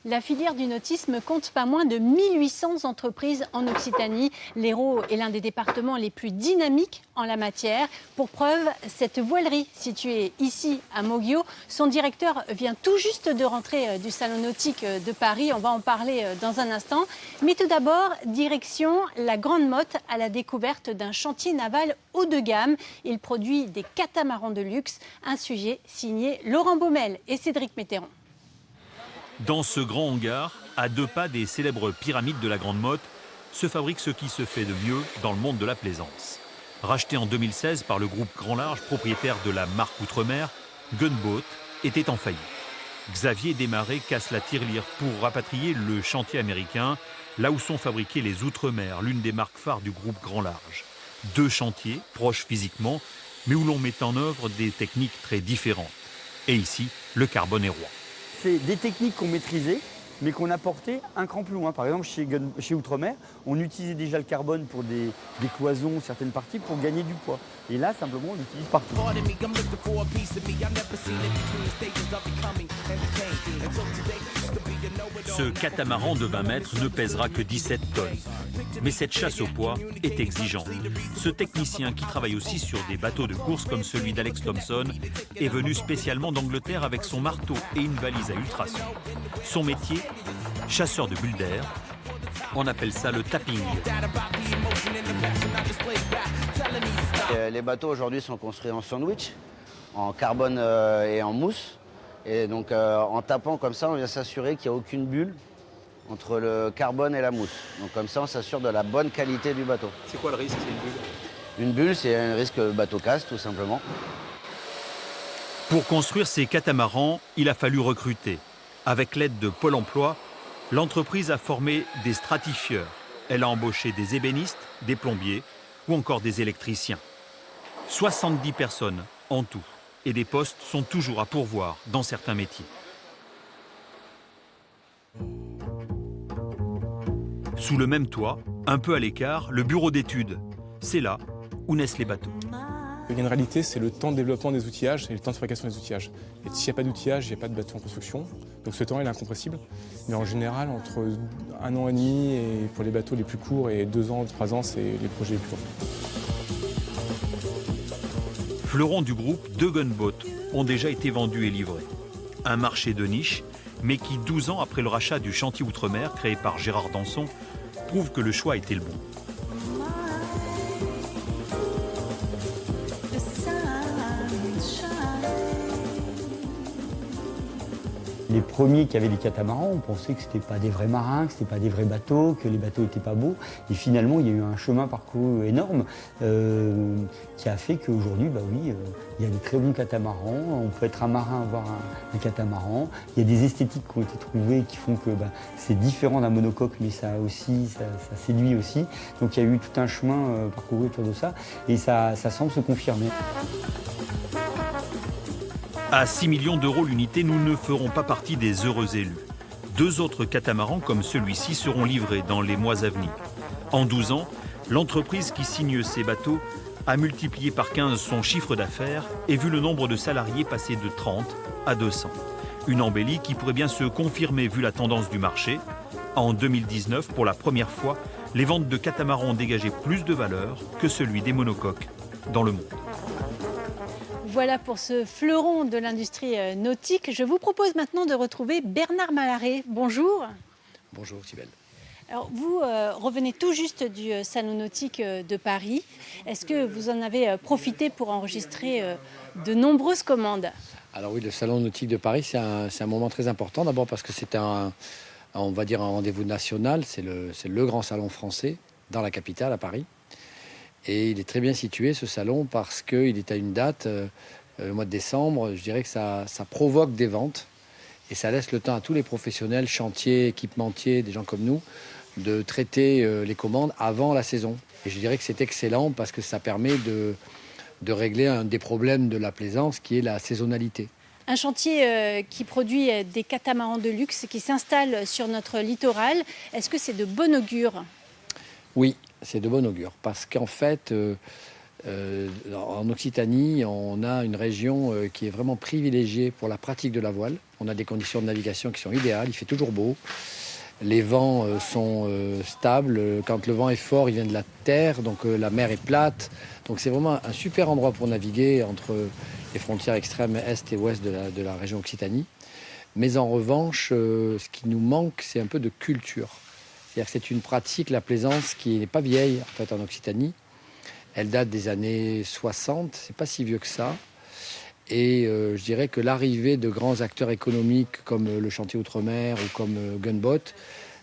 La filière du nautisme compte pas moins de 1800 entreprises en Occitanie. L'Hérault est l'un des départements les plus dynamiques en la matière. Pour preuve, cette voilerie située ici à Moguio, son directeur vient tout juste de rentrer du Salon nautique de Paris. On va en parler dans un instant. Mais tout d'abord, direction la Grande Motte à la découverte d'un chantier naval haut de gamme. Il produit des catamarans de luxe, un sujet signé Laurent Baumel et Cédric Météron. Dans ce grand hangar, à 2 pas des célèbres pyramides de la Grande Motte, se fabrique ce qui se fait de mieux dans le monde de la plaisance. Racheté en 2016 par le groupe Grand Large, propriétaire de la marque Outre-mer, Gunboat était en faillite. Xavier Desmarais casse la tirelire pour rapatrier le chantier américain, là où sont fabriqués les Outre-mer, l'une des marques phares du groupe Grand Large. 2 chantiers, proches physiquement, mais où l'on met en œuvre des techniques très différentes. Et ici, le carbone est roi. C'est des techniques qu'on maîtrisait, mais qu'on a portées un cran plus loin. Par exemple, chez Outre-mer, on utilisait déjà le carbone pour des cloisons, certaines parties, pour gagner du poids. Et là, simplement, on l'utilise partout. Ce catamaran de 20 mètres ne pèsera que 17 tonnes. Mais cette chasse au poids est exigeante. Ce technicien, qui travaille aussi sur des bateaux de course comme celui d'Alex Thompson, est venu spécialement d'Angleterre avec son marteau et une valise à ultrasons. Son métier, chasseur de bulles d'air. On appelle ça le tapping. Les bateaux aujourd'hui sont construits en sandwich, en carbone et en mousse. Et donc en tapant comme ça, on vient s'assurer qu'il n'y a aucune bulle entre le carbone et la mousse. Donc comme ça, on s'assure de la bonne qualité du bateau. C'est quoi le risque, c'est une bulle? Une bulle, c'est un risque que le bateau casse, tout simplement. Pour construire ces catamarans, il a fallu recruter. Avec l'aide de Pôle emploi, l'entreprise a formé des stratifieurs. Elle a embauché des ébénistes, des plombiers ou encore des électriciens. 70 personnes en tout. Et des postes sont toujours à pourvoir dans certains métiers. Sous le même toit, un peu à l'écart, le bureau d'études. C'est là où naissent les bateaux. Il y a une réalité, c'est le temps de développement des outillages et le temps de fabrication des outillages. Et s'il n'y a pas d'outillage, il n'y a pas de bateau en construction. Donc ce temps il est incompressible. Mais en général, entre 1 an et demi et pour les bateaux les plus courts et 2 ans, 3 ans, c'est les projets les plus longs. Fleurons du groupe, 2 gunboats ont déjà été vendus et livrés. Un marché de niche, mais qui, 12 ans après le rachat du chantier Outre-mer, créé par Gérard Danson, prouve que le choix était le bon. Les premiers qui avaient des catamarans, on pensait que ce n'était pas des vrais marins, que ce n'était pas des vrais bateaux, que les bateaux n'étaient pas beaux. Et finalement, il y a eu un chemin parcouru énorme qui a fait qu'aujourd'hui, il y a des très bons catamarans. On peut être un marin, avoir un catamaran. Il y a des esthétiques qui ont été trouvées qui font que c'est différent d'un monocoque, mais ça séduit aussi. Donc il y a eu tout un chemin parcouru autour de ça. Et ça semble se confirmer. À 6 millions d'euros l'unité, nous ne ferons pas partie des heureux élus. 2 autres catamarans comme celui-ci seront livrés dans les mois à venir. En 12 ans, l'entreprise qui signe ces bateaux a multiplié par 15 son chiffre d'affaires et vu le nombre de salariés passer de 30 à 200. Une embellie qui pourrait bien se confirmer vu la tendance du marché. En 2019, pour la première fois, les ventes de catamarans ont dégagé plus de valeur que celui des monocoques dans le monde. Voilà pour ce fleuron de l'industrie nautique. Je vous propose maintenant de retrouver Bernard Malaret. Bonjour. Bonjour Sybelle. Alors, vous revenez tout juste du Salon nautique de Paris. Est-ce que vous en avez profité pour enregistrer de nombreuses commandes? Alors oui, le Salon nautique de Paris, c'est un moment très important. D'abord parce que c'est on va dire un rendez-vous national. C'est le grand salon français dans la capitale, à Paris. Et il est très bien situé, ce salon, parce qu'il est à une date, le mois de décembre. Je dirais que ça provoque des ventes et ça laisse le temps à tous les professionnels, chantiers, équipementiers, des gens comme nous, de traiter les commandes avant la saison. Et je dirais que c'est excellent parce que ça permet de régler un des problèmes de la plaisance qui est la saisonnalité. Un chantier qui produit des catamarans de luxe qui s'installe sur notre littoral. Est-ce que c'est de bon augure? Oui, c'est de bon augure parce qu'en fait, En Occitanie, on a une région qui est vraiment privilégiée pour la pratique de la voile. On a des conditions de navigation qui sont idéales, il fait toujours beau. Les vents sont stables. Quand le vent est fort, il vient de la terre, donc la mer est plate. Donc c'est vraiment un super endroit pour naviguer entre les frontières extrêmes est et ouest de la région Occitanie. Mais en revanche, ce qui nous manque, c'est un peu de culture. C'est-à-dire que c'est une pratique, la plaisance, qui n'est pas vieille en fait en Occitanie. Elle date des années 60, c'est pas si vieux que ça. Et je dirais que l'arrivée de grands acteurs économiques comme le Chantier Outre-mer ou comme Gunboat,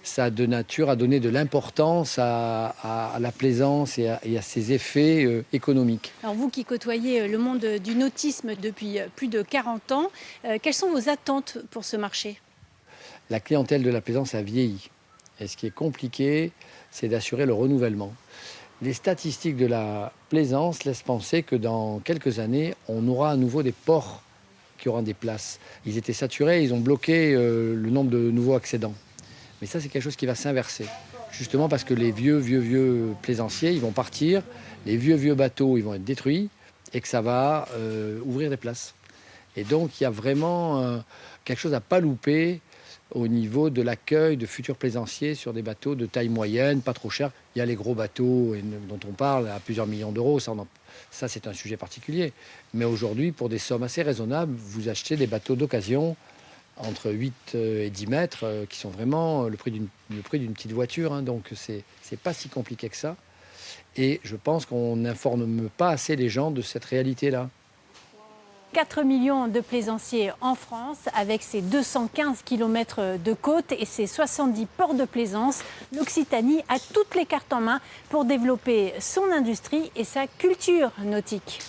ça a de nature à donner de l'importance à la plaisance et à ses effets économiques. Alors vous qui côtoyez le monde du nautisme depuis plus de 40 ans, quelles sont vos attentes pour ce marché? La clientèle de la plaisance a vieilli. Et ce qui est compliqué, c'est d'assurer le renouvellement. Les statistiques de la plaisance laissent penser que dans quelques années, on aura à nouveau des ports qui auront des places. Ils étaient saturés, ils ont bloqué le nombre de nouveaux accédants. Mais ça, c'est quelque chose qui va s'inverser. Justement parce que les vieux plaisanciers, ils vont partir, les vieux bateaux, ils vont être détruits, et que ça va ouvrir des places. Et donc, il y a vraiment quelque chose à pas louper au niveau de l'accueil de futurs plaisanciers sur des bateaux de taille moyenne, pas trop chers. Il y a les gros bateaux dont on parle à plusieurs millions d'euros, ça c'est un sujet particulier. Mais aujourd'hui, pour des sommes assez raisonnables, vous achetez des bateaux d'occasion entre 8 et 10 mètres qui sont vraiment le prix d'une petite voiture. Hein. Donc c'est pas si compliqué que ça. Et je pense qu'on n'informe pas assez les gens de cette réalité-là. 4 millions de plaisanciers en France, avec ses 215 km de côte et ses 70 ports de plaisance. L'Occitanie a toutes les cartes en main pour développer son industrie et sa culture nautique.